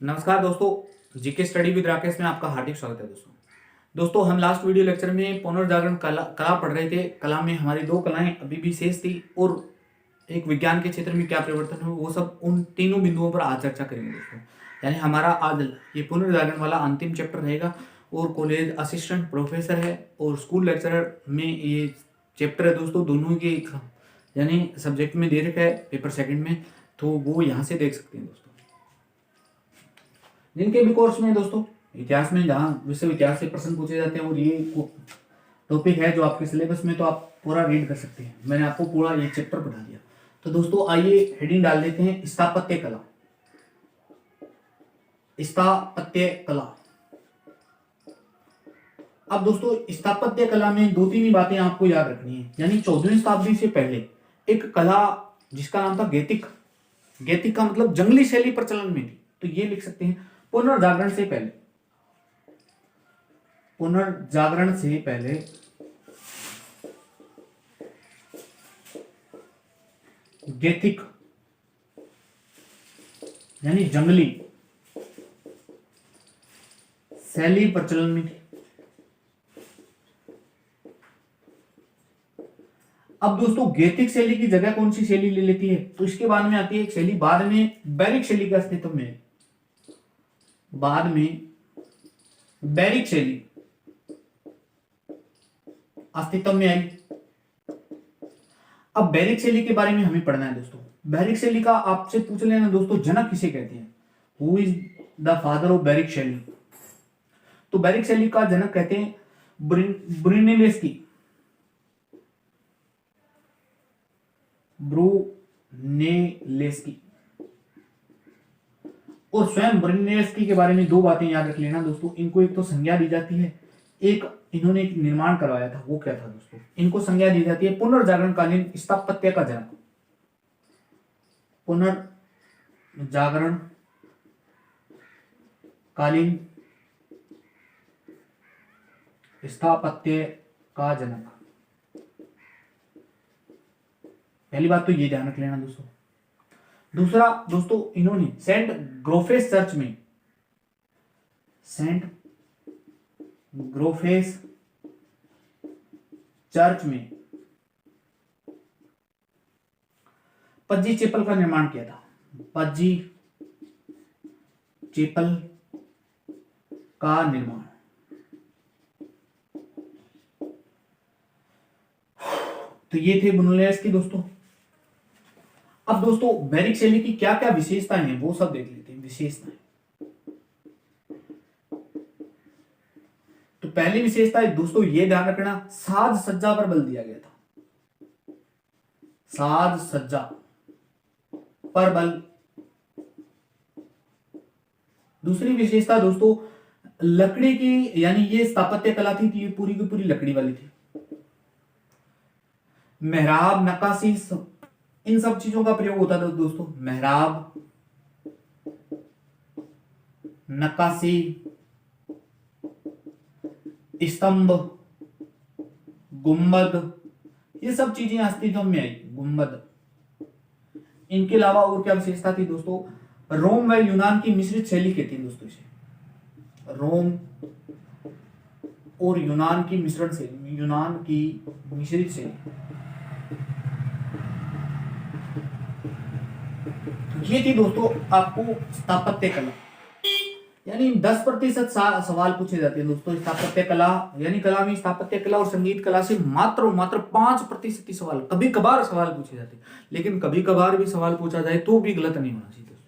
नमस्कार दोस्तों, GK study with Rakesh में आपका हार्दिक स्वागत है। दोस्तों हम लास्ट वीडियो लेक्चर में पुनर्जागरण कला पढ़ रहे थे। कला में हमारी दो कलाएं अभी भी शेष थी और एक विज्ञान के क्षेत्र में क्या परिवर्तन हुए वो सब उन तीनों बिंदुओं पर आज चर्चा करेंगे दोस्तों। यानी हमारा आज ये पुनर्जागरण वाला अंतिम चैप्टर रहेगा और कॉलेज असिस्टेंट प्रोफेसर है और स्कूल लेक्चरर में ये चैप्टर है दोस्तों। दोनों के यानी सब्जेक्ट में दे रखा है पेपर सेकंड में, तो वो यहाँ से देख सकते हैं दोस्तों। जिनके भी कोर्स में दोस्तों इतिहास में जहाँ विश्व इतिहास से प्रश्न पूछे जाते हैं और ये टॉपिक है जो आपके सिलेबस में, तो आप पूरा रीड कर सकते हैं। मैंने आपको पूरा ये चैप्टर पढ़ा दिया। तो दोस्तों आइए हेडिंग डाल देते हैं, स्थापत्य कला। स्थापत्य कला। अब दोस्तों स्थापत्य कला में दो तीन ही बातें आपको याद रखनी है। यानी 14वीं शताब्दी से पहले एक कला जिसका नाम था गैतिक। गैतिक का मतलब जंगली शैली प्रचलन में थी, तो ये लिख सकते हैं पुनर्जागरण से पहले। पुनर्जागरण से पहले गैथिक यानी जंगली शैली प्रचलन में थी। अब दोस्तों गैथिक शैली की जगह कौन सी शैली ले लेती है, तो इसके बाद में आती है एक शैली, बाद में बैरिक शैली का अस्तित्व में, बाद में बैरिक शैली अस्तित्व में आई। अब बैरिक शैली के बारे में हमें पढ़ना है दोस्तों। बैरिक शैली का आपसे पूछ लेना दोस्तों, जनक किसे कहते हैं, who is the father of बैरिक शैली। तो बैरिक शैली का जनक कहते हैं ब्रुनेलेस्की। ब्रुनेलेस्की। और स्वयं ब्रुनेलेस्की के बारे में दो बातें याद रख लेना दोस्तों। इनको एक तो संज्ञा दी जाती है, एक इन्होंने एक निर्माण करवाया था, वो क्या था दोस्तों। इनको संज्ञा दी जाती है पुनर्जागरण कालीन स्थापत्य का जनक। पुनर्जागरण कालीन स्थापत्य का जनक। पहली बात तो ये ध्यान रख लेना दोस्तों। दूसरा दोस्तों, इन्होंने सेंट ग्रोफेस चर्च में, सेंट ग्रोफेस चर्च में पज्जी चैपल का निर्माण किया था। पज्जी चैपल का निर्माण। तो ये थे ब्रुनेलेस्की दोस्तों। अब दोस्तों बैरिक शैली की क्या क्या विशेषताएं हैं वो सब देख लेते हैं। विशेषताएं, तो पहली विशेषता है दोस्तों ये ध्यान रखना, साज सज्जा पर बल दिया गया था। साज सज्जा पर बल। दूसरी विशेषता दोस्तों लकड़ी की, यानी ये स्थापत्य कला थी, ये पूरी की पूरी लकड़ी वाली थी। मेहराब, नक्काशी, इन सब चीजों का प्रयोग होता था दोस्तों। मेहराब, नक्काशी, स्तंभ, गुंबद, ये सब चीजें अस्तित्व में आई। गुंबद। इनके अलावा और क्या विशेषता थी दोस्तों, रोम व यूनान की मिश्रित शैली कहती है दोस्तों इसे। रोम और यूनान की मिश्रण शैली, यूनान की मिश्रित शैली। ये थी दोस्तों आपको स्थापत्य कला। यानी 10% सवाल पूछे जाते हैं दोस्तों स्थापत्य कला, यानी कला में स्थापत्य कला और संगीत कला से मात्र 5% सवाल, कभी कभार सवाल पूछे जाते हैं, लेकिन कभी कभार भी सवाल पूछा जाए तो भी गलत नहीं होना चाहिए दोस्तों।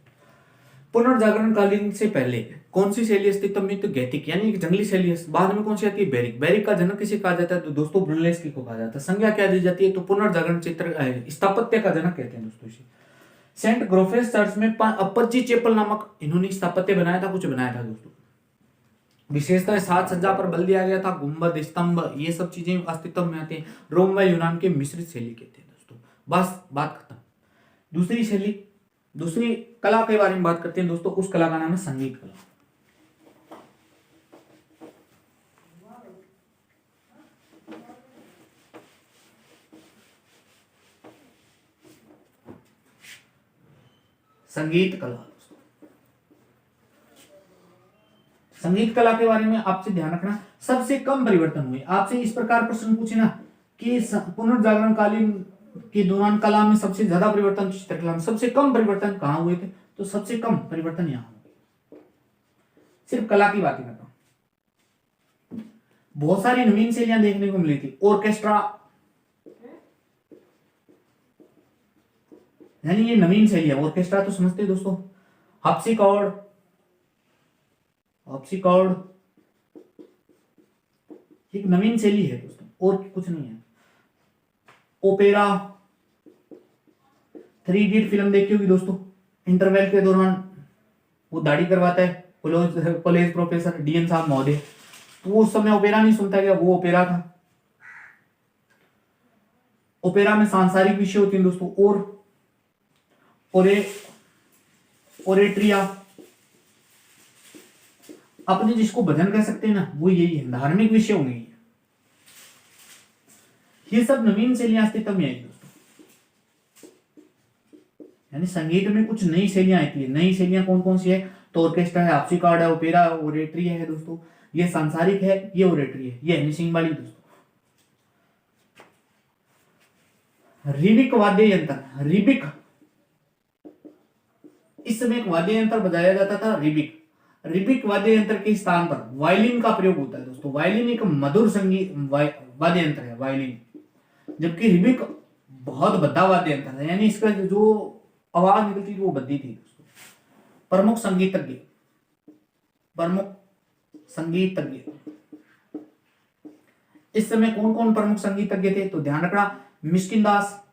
पुनर्जागरण कालीन से पहले कौन सी शैली अस्तित्व में, तो गैथिक यानी जंगली शैली। बाद में कौन सी आती है, बैरिक। बैरिक का जनक किसे कहा जाता है, तो दोस्तों ब्रुनेलेस्की को कहा जाता है। संज्ञा क्या दी जाती है, तो पुनर्जागरण चित्र स्थापत्य का जनक कहते हैं दोस्तों इसे। सेंट ग्रोफेस चर्च में पज्जी चैपल नामक इन्होंने स्थापत्य बनाया था, कुछ बनाया था दोस्तों। विशेषता साज सज्जा पर बल दिया गया था, गुंबद, स्तंभ, ये सब चीजें अस्तित्व में आते हैं। रोम व यूनान के मिश्रित शैली कहते हैं दोस्तों। बस बात खत्म। दूसरी शैली, दूसरी कला के बारे में बात करते हैं दोस्तों। उस कला का नाम है संगीत कला। संगीत कला। संगीत कला के बारे में आपसे ध्यान रखना, सबसे कम परिवर्तन हुए। आपसे इस प्रकार प्रश्न पूछे ना कि पुनर्जागरण कालीन के दौरान कला में सबसे ज्यादा परिवर्तन चित्रकला में, सबसे कम परिवर्तन कहाँ हुए थे, तो सबसे कम परिवर्तन यहाँ हुए। सिर्फ कला की बात ही करता हूं। बहुत सारी नवीन शैलियां देखने को मिली थी। ऑर्केस्ट्रा, यानी ये नवीन शैली है। ऑर्केस्ट्रा तो समझते हैं दोस्तों, हार्पसिकॉर्ड, हार्पसिकॉर्ड एक नवीन शैली है दोस्तों, और कुछ नहीं है। ओपेरा, 3 इडियट फिल्म देखी होगी दोस्तों, इंटरवल के दौरान वो दाढ़ी करवाता है कॉलेज प्रोफेसर डीएन साहब महोदय, तो वो उस समय ओपेरा नहीं सुनता क्या, वो ओपेरा था। ओपेरा में सांसारिक विषय होते हैं दोस्तों, और ओरेट्रिया, अपने जिसको भजन कह सकते हैं ना, वो यही है, धार्मिक विषय होंगे। ये सब नवीन शैलियां अस्तित्व में आई दोस्तों, यानी संगीत में कुछ नई शैलियां आती है। नई शैलियां कौन कौन सी है, तो ऑर्केस्ट्रा है, हार्पसिकॉर्ड है, ओपेरा, ओरेट्री है दोस्तों, ये सांसारिक है, ये ओरेट्री है, ये हनी वाली दोस्तों। रिबिक वाद्य यंत्र, रिबिक, इस समय एक वाद्य यंत्र बजाया जाता था रिबिक। रिबिक वाद्य यंत्र के स्थान पर वायलिन का प्रयोग होता है दोस्तों। वायलिन एक मधुर संगीत वाद्य यंत्र है वायलिन, जबकि रिबिक बहुत भद्दा वाद्य यंत्र है, यानी इसका जो आवाज निकलती थी वो भद्दी थी दोस्तों। प्रमुख संगीतज्ञ, प्रमुख संगीतज्ञ, इस समय कौन कौन प्रमुख संगीतज्ञ थे, तो ध्यान रखना मिस्किन दास,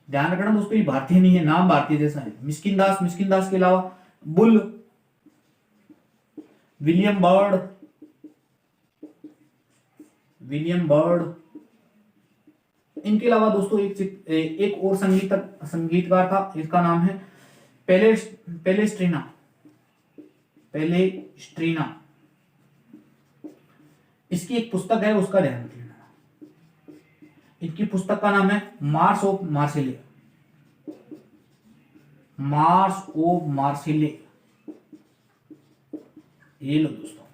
ध्यान रखना दोस्तों ये भारतीय नहीं है, नाम भारतीय जैसा है। मिस्किन दास, मिस्किन दास के अलावा bull, William bird, William bird, इनके अलावा दोस्तों एक और संगीतकार था, इसका नाम है पेलेस्ट्रीना, पेलेस्ट्रीना। इसकी एक पुस्तक है, उसका ध्यान रखना। इनकी पुस्तक का नाम है Mars of Marseille, Mars of Marseille. ये लो दोस्तों,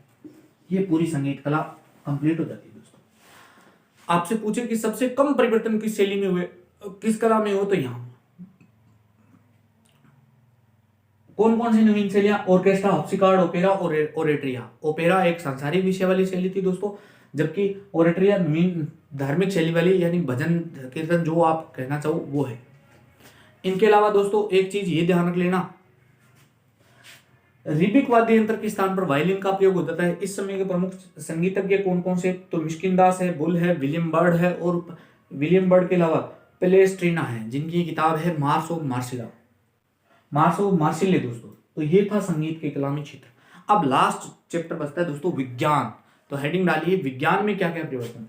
ये पूरी संगीत कला कंप्लीट हो जाती है दोस्तों। आपसे पूछे कि सबसे कम परिवर्तन किस शैली में हुए, किस कला में हो, तो यहां कौन कौन सी नवीन शैलियां, ऑर्केस्ट्रा, हार्पसिकॉर्ड, ओपेरा और ओरेट्रिया। ओपेरा एक सांसारिक विषय वाली शैली थी दोस्तों, जबकि ओरेट्रिया नवीन धार्मिक शैली वाली, यानी भजन कीर्तन जो आप कहना चाहो वो है। इनके अलावा दोस्तों एक चीज ये ध्यान रख लेना, रिबिक वाद्य यंत्र के स्थान पर वायलिन का प्रयोग होता है। इस समय के प्रमुख संगीतज्ञ कौन कौन से, तो मिस्किन दास है, बुल है, विलियम बर्ड है, और विलियम बर्ड के अलावा पेलेस्ट्रीना है, जिनकी किताब है Mars of Marseille, Mars of Marseille दोस्तों। तो ये था संगीत के कला में क्षेत्र। अब लास्ट चैप्टर बचता है दोस्तों विज्ञान, तो हेडिंग डालिए विज्ञान में क्या क्या परिवर्तन।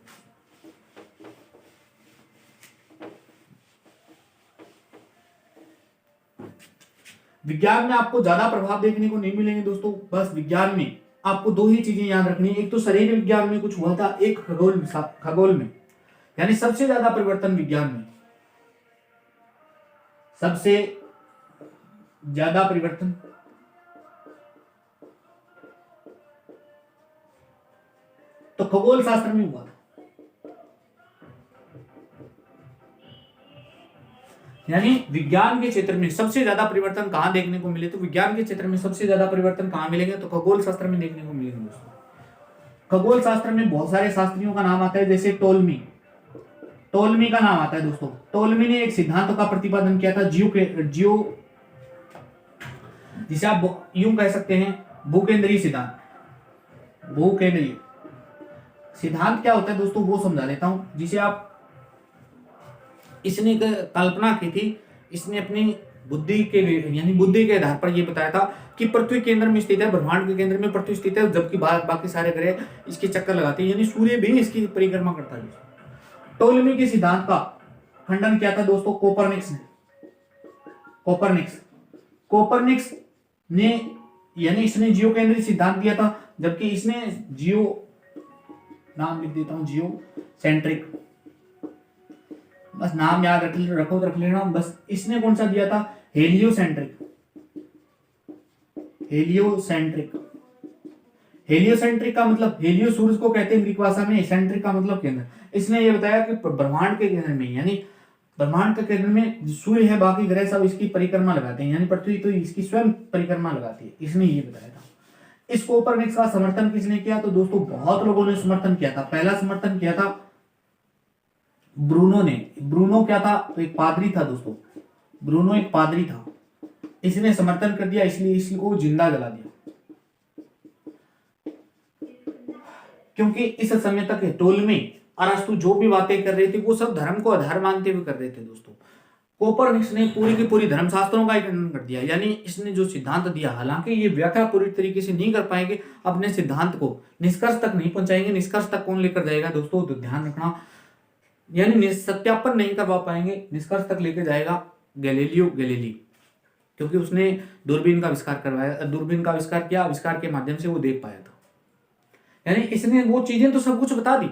विज्ञान में आपको ज्यादा प्रभाव देखने को नहीं मिलेंगे दोस्तों। बस विज्ञान में आपको दो ही चीजें याद रखनी है, एक तो शरीर विज्ञान में कुछ हुआ था, एक खगोल में, यानी सबसे ज्यादा परिवर्तन विज्ञान में, सबसे ज्यादा परिवर्तन तो खगोल शास्त्र में हुआ था। यानी विज्ञान के क्षेत्र में सबसे ज्यादा परिवर्तन कहां देखने को मिले, तो विज्ञान के क्षेत्र में सबसे ज्यादा परिवर्तन कहां मिलेंगे, तो खगोल शास्त्र में देखने को मिलेंगे दोस्तों। खगोल शास्त्र में बहुत सारे शास्त्रियों का नाम आता है, जैसे टोलमी, टोलमी का नाम आता है दोस्तों। टोलमी ने एक सिद्धांत का प्रतिपादन किया था, जियो जिसे आप यूं कह सकते हैं भूकेंद्रीय सिद्धांत। भूकेंद्रीय सिद्धांत क्या होता है दोस्तों, वो समझा देता हूं, जिसे आप, इसने कल्पना की थी, इसने अपनी बुद्धि के आधार पर यह बताया था कि पृथ्वी केंद्र में स्थित है, ब्रह्मांड के केंद्र में पृथ्वी स्थित है, जबकि बाकी सारे ग्रह इसके चक्कर लगाते हैं, यानी सूर्य भी इसकी परिक्रमा करता है। टोलेमी के सिद्धांत का खंडन किया था दोस्तों कोपरनिक्स ने। कोपरनिक्स ने, यानी इसने जियो केंद्रित सिद्धांत दिया था, जबकि इसने जियो, नाम लिख देता हूं, जियो सेंट्रिक, बस नाम याद रख लेना बस। इसने कौन सा दिया था, हेलियोसेंट्रिक। हेलियोसेंट्रिक। हेलियोसेंट्रिक का मतलब, हेलियो सूरज को कहते हैं ग्रीक भाषा में, सेंट्रिक का मतलब केंद्र। इसने ये बताया कि ब्रह्मांड के केंद्र में, यानी ब्रह्मांड के केंद्र में सूर्य है, बाकी ग्रह सब इसकी परिक्रमा लगाते हैं, यानी पृथ्वी तो इसकी स्वयं परिक्रमा लगाती है। इसने ये बताया था। इस कोपरनिकस का समर्थन किसने किया? तो दोस्तों बहुत लोगों ने समर्थन किया था। पहला समर्थन किया था ब्रूनो ने। ब्रूनो क्या था? तो एक पादरी था दोस्तों, ब्रूनो एक पादरी था। इसने समर्थन कर दिया, इसलिए इसको जिंदा जला दिया, क्योंकि इस समय तक टोलमी, अरस्तु जो भी बातें कर रहे थे वो सब धर्म को आधार मानते हुए कर रहे थे दोस्तों। कोपरनिकस ने पूरी की पूरी धर्मशास्त्रों का खंडन कर दिया, यानी इसने जो सिद्धांत दिया, हालांकि ये व्याख्या पूरी तरीके से नहीं कर पाएंगे, अपने सिद्धांत को निष्कर्ष तक नहीं पहुंचाएंगे। निष्कर्ष तक कौन लेकर जाएगा दोस्तों? तो ध्यान रखना, यानी सत्यापन नहीं करवा पाएंगे, निष्कर्ष तक लेकर जाएगा गैलीलियो गैलीली, क्योंकि उसने दूरबीन का आविष्कार करवाया, दूरबीन का आविष्कार किया, आविष्कार के माध्यम से वो देख पाया था। यानी इसने वो चीजें तो सब कुछ बता दी,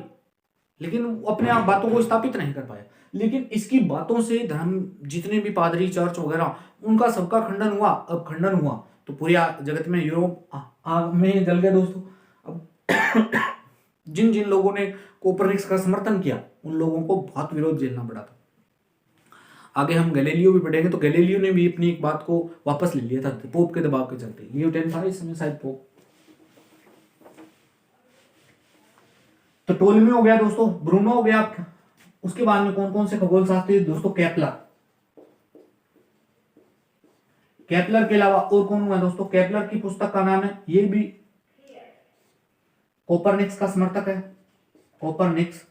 लेकिन अपने आप बातों को स्थापित नहीं कर पाया। लेकिन इसकी बातों से धर्म, जितने भी पादरी, चर्च वगैरह, उनका सबका खंडन हुआ। अब खंडन हुआ तो पूरे जगत में यूरोप आग में जल गया दोस्तों। अब जिन जिन लोगों ने कोपरनिकस का समर्थन किया, उन लोगों को बहुत विरोध झेलना पड़ा था। आगे हम गैलीलियो भी पढ़ेंगे, तो गैलीलियो ने भी अपनी एक बात को वापस ले लिया था पोप के दबाव के चलते। लियो 10 था इस समय शायद पोप। तो टोलमी हो गया दोस्तों, ब्रूनो हो गया। उसके बाद में कौन कौन से खगोल शास्त्री दोस्तों? केपलर। केपलर के अलावा और कौन हुआ दोस्तों? केपलर की पुस्तक का नाम है, ये भी कोपरनिकस का समर्थक है। कोपरनिकस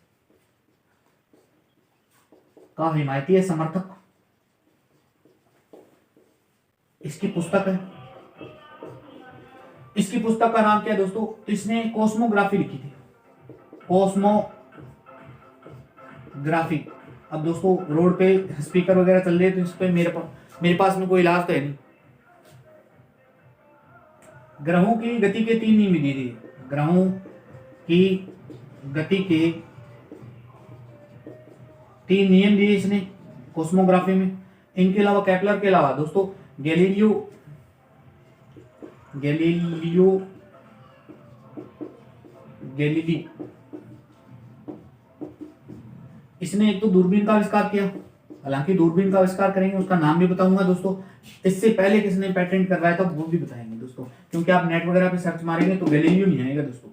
का हिमायती है, समर्थक। इसकी पुस्तक है, इसकी पुस्तक का नाम क्या है दोस्तों? तो इसने कॉस्मोग्राफी लिखी थी, कॉस्मोग्राफी। अब दोस्तों रोड पे स्पीकर वगैरह चल रहे हैं, तो इस पे मेरे पास में कोई इलाज तो है नहीं। ग्रहों की गति के 3 नियम दिए थे, ग्रहों की गति के 3 नियम दिए इसने कॉस्मोग्राफी में। इनके अलावा, केपलर के अलावा दोस्तों, गैलीलियो गैलीली, इसने एक तो दूरबीन का आविष्कार किया। हालांकि दूरबीन का आविष्कार करेंगे, उसका नाम भी बताऊंगा दोस्तों। इससे पहले किसने पेटेंट करवाया था वो भी बताएंगे दोस्तों, क्योंकि आप नेट वगैरह पे सर्च मारेंगे तो गैलीलियो नहीं आएगा दोस्तों।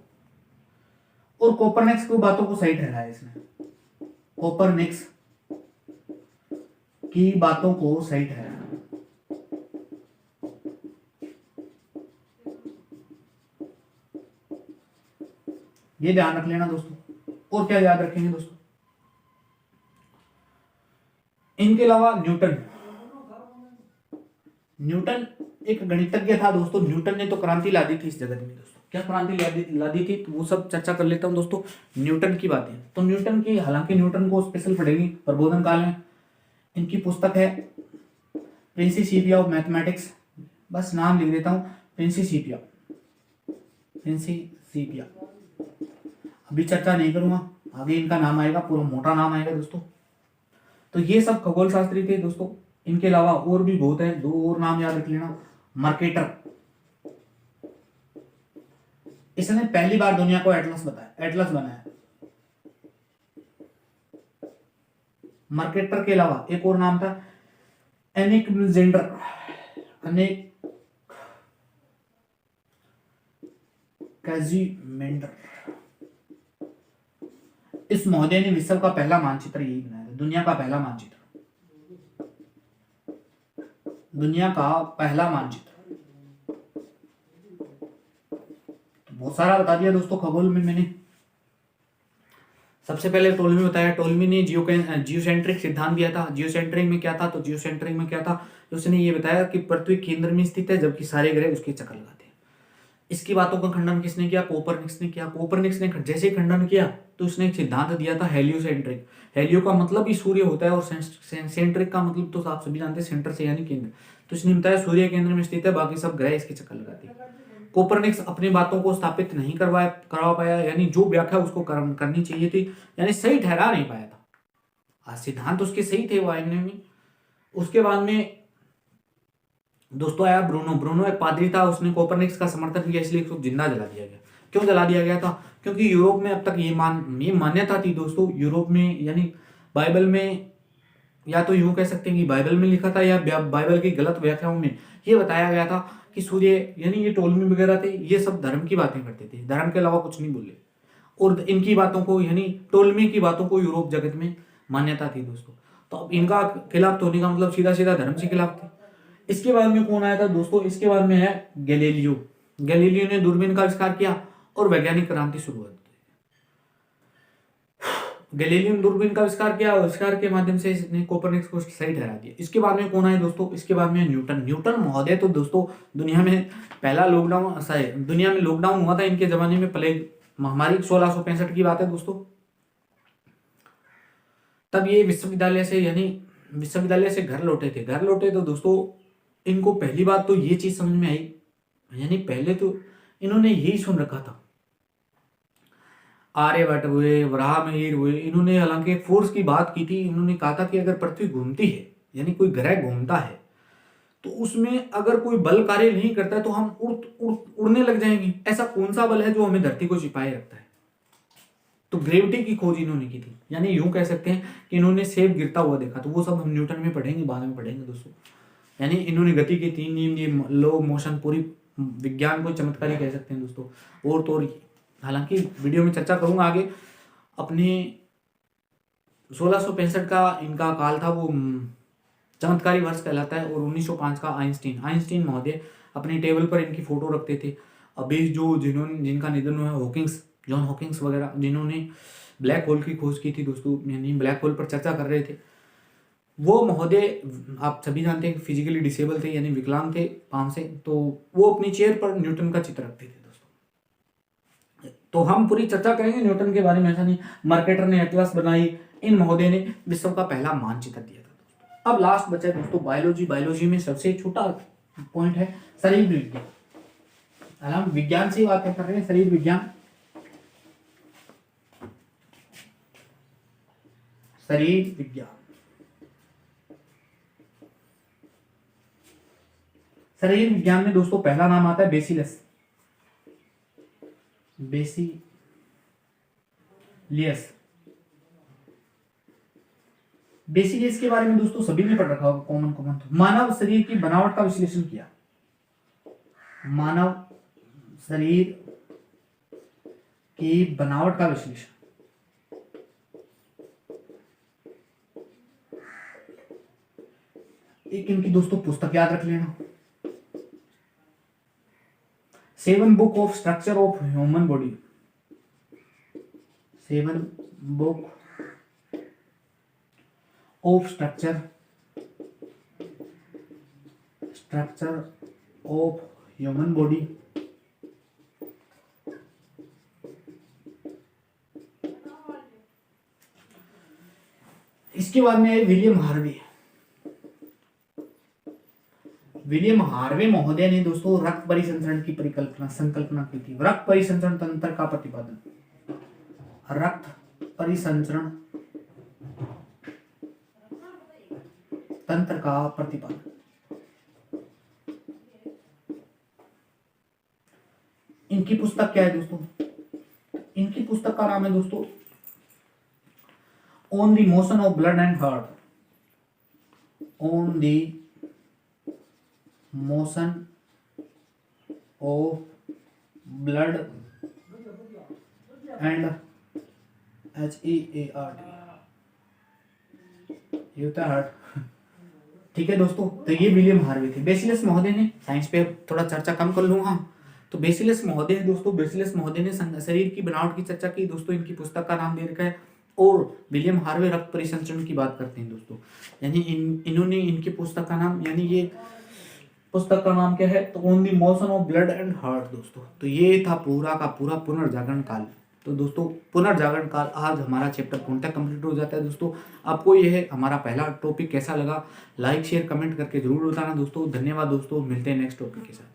और कोपरनिकस की बातों को सही ठहराया इसने, कोपरनिकस की बातों को सही ठहराया। ये ध्यान रख लेना दोस्तों। और क्या याद रखेंगे दोस्तों? इनके अलावा न्यूटन एक गणितज्ञ था दोस्तों। न्यूटन ने तो क्रांति ला दी थी इस जगत में दोस्तों। क्या क्रांति ला दी थी? तो वो सब चर्चा कर लेता हूं दोस्तों, न्यूटन की बातें। तो न्यूटन की, हालांकि न्यूटन को स्पेशल पढ़ेगी प्रबोधन काल में। इनकी पुस्तक है प्रिंसिपिया ऑफ मैथमेटिक्स, बस नाम लिख देता हूं, प्रिंसिपिया। अभी चर्चा नहीं करूंगा, आगे इनका नाम आएगा, पूरा मोटा नाम आएगा दोस्तों। तो ये सब खगोल शास्त्री थे दोस्तों। इनके अलावा और भी बहुत है, 2 और नाम याद रख लेना। मर्केटर, इसने पहली बार दुनिया को एटलस बनाया। मर्केटर के अलावा एक और नाम था कैज़िमेंडर। इस महोदय ने विश्व का पहला मानचित्र यही बनाया था, दुनिया का पहला मानचित्र। तो बहुत सारा बता दिया दोस्तों खगोल में मैंने। सबसे पहले टोलमी बताया। टोलमी ने जियोसेंट्रिक सिद्धांत दिया था। जियोसेंट्रिक में क्या था? तो जियोसेंट्रिक में क्या था? उसने ये बताया कि पृथ्वी केंद्र में स्थित है, जबकि सारे ग्रह उसके चक्कर लगाते हैं। इसकी बातों का खंडन किसने किया? कोपरनिकस ने किया। कोपरनिकस ने जैसे ही खंडन किया तो उसने एक सिद्धांत दिया था हेलियोसेंट्रिक। हेलियो का मतलब ही सूर्य होता है, और सेंट्रिक का मतलब तो आप सभी जानते हैं, सेंटर से यानी केंद्र। तो इसने बताया सूर्य केंद्र में स्थित है, बाकी सब ग्रह इसके चक्कर लगाते हैं। कोपरनिकस अपनी बातों को स्थापित नहीं करवा पाया, यानी जो व्याख्या उसको करनी चाहिए थी, यानी सही ठहरा नहीं पाया था। सिद्धांत उसके सही थे वायने में। उसके बाद में दोस्तों आया ब्रूनो। ब्रूनो एक पादरी था, उसने कोपरनिकस का समर्थन किया, इसलिए उसको जिंदा जला दिया गया। क्यों जला दिया गया था? क्योंकि यूरोप में अब तक ये मान्यता थी दोस्तों, यूरोप में यानी बाइबल में, या तो यूं कह सकते हैं कि बाइबल में लिखा था या बाइबल की गलत व्याख्याओं में ये बताया गया था कि सूर्य, यानी ये टोलमी वगैरह थे, ये सब धर्म की बातें करते थे, धर्म के अलावा कुछ नहीं बोले। और इनकी बातों को, यानी टोलमी की बातों को यूरोप जगत में मान्यता थी दोस्तों। तो अब इनका खिलाफ होने का मतलब सीधा सीधा धर्म से खिलाफ थे। इसके बाद में कौन आया था दोस्तों? इसके बाद में है गैलीलियो। गैलीलियो ने दूरबीन का आविष्कार किया और वैज्ञानिक क्रांति शुरू हुई। गैलीलियो ने दूरबीन का आविष्कार किया, आविष्कार के माध्यम से इसने कोपरनिकस को सही ठहरा दिया। इसके बाद में कौन आए दोस्तों? इसके बाद में न्यूटन। न्यूटन महोदय तो दोस्तों दुनिया में पहला लॉकडाउन, सॉरी, दुनिया में लॉकडाउन हुआ था इनके जमाने में, प्लेग महामारी 1665 की बात है दोस्तों। तब ये विश्वविद्यालय से, यानी विश्वविद्यालय से घर लौटे थे। घर लौटे तो दोस्तों इनको पहली बात तो ये चीज समझ में आई, यानी पहले तो इन्होंने यही सुन रखा था, आर्यभट्ट हुए, वराहमिहिर हुए, इन्होंने हालांकि फोर्स की बात की थी। इन्होंने कहा था कि अगर पृथ्वी घूमती है, यानी कोई ग्रह घूमता है, तो उसमें अगर कोई बल कार्य नहीं करता है तो हम उड़ने लग जाएंगे। ऐसा कौन सा बल है जो हमें धरती को छिपाए रखता है? तो ग्रेविटी की खोज इन्होंने की थी, यानी यूं कह सकते हैं कि इन्होंने सेब गिरता हुआ देखा। तो वो सब हम न्यूटन में पढ़ेंगे, बाद में पढ़ेंगे दोस्तों। यानी इन्होंने गति के 3 नियम, ये लॉ ऑफ मोशन, पूरी विज्ञान को चमत्कार ही कह सकते हैं दोस्तों। और तो और हालांकि वीडियो में चर्चा करूंगा आगे। अपने 1665 का इनका काल था, वो चमत्कारी वर्ष कहलाता है। और 1905 का आइंस्टीन महोदय अपनी टेबल पर इनकी फोटो रखते थे। अभी जो जिनका निधन हुआ है, हॉकिंग्स, जॉन हॉकिंग्स वगैरह, जिन्होंने ब्लैक होल की खोज की थी दोस्तों, यानी ब्लैक होल पर चर्चा कर रहे थे, वो महोदय आप सभी जानते हैं फिजिकली डिसेबल थे, यानी विकलांग थे पांव से। तो वो अपनी चेयर पर न्यूटन का चित्र रखते थे दोस्तों। तो हम पूरी चर्चा करेंगे न्यूटन के बारे में, ऐसा नहीं। मर्केटर ने एटलस बनाई, इन महोदय ने विश्व का पहला मानचित्र दिया था दोस्तों। अब लास्ट बचा है दोस्तों बायोलॉजी। बायोलॉजी में सबसे छोटा पॉइंट है शरीर विज्ञान। हम विज्ञान से बात कर रहे हैं, शरीर विज्ञान। शरीर विज्ञान, शरीर विज्ञान में दोस्तों पहला नाम आता है बेसिलस। बेसिलियस के बारे में दोस्तों सभी ने पढ़ रखा होगा, कॉमन। मानव शरीर की बनावट का विश्लेषण किया। मानव शरीर की बनावट का विश्लेषण। एक इनकी दोस्तों पुस्तक याद रख लेना, 7 book of structure of human body. 7 book of structure of human body. इसके बाद में विलियम हार्वे महोदय ने दोस्तों रक्त परिसंचरण की संकल्पना की थी। रक्त परिसंचरण तंत्र का प्रतिपादन। रक्त परिसंचरण तंत्र का प्रतिपादन। इनकी पुस्तक क्या है दोस्तों? इनकी पुस्तक का नाम है दोस्तों on the motion of blood and heart. On the motion of blood and HEART, ये होता है हार्ट। ठीक है दोस्तों, तो ये विलियम हार्वे थे। बेसिलस महोदय ने, साइंस पे थोड़ा चर्चा कम कर लूंगा, तो बेसिलस महोदय दोस्तों, बेसिलस महोदय ने शरीर की बनावट की चर्चा की दोस्तों। इनकी पुस्तक का नाम दे रखा है। और विलियम हार्वे रक्त परिसंचरण की बात करते हैं दोस्तों, यानी इन्होंने इनकी पुस्तक का नाम, यानी ये पुस्तक का नाम क्या है? तो on the motion of blood and heart दोस्तों। तो ये था पूरा का पूरा पुनर्जागरण काल। तो दोस्तों पुनर्जागरण काल, आज हमारा चैप्टर पूर्णतः कंप्लीट हो जाता है दोस्तों। आपको यह हमारा पहला टॉपिक कैसा लगा, लाइक शेयर कमेंट करके जरूर बताना दोस्तों। धन्यवाद दोस्तों, मिलते हैं नेक्स्ट टॉपिक के साथ।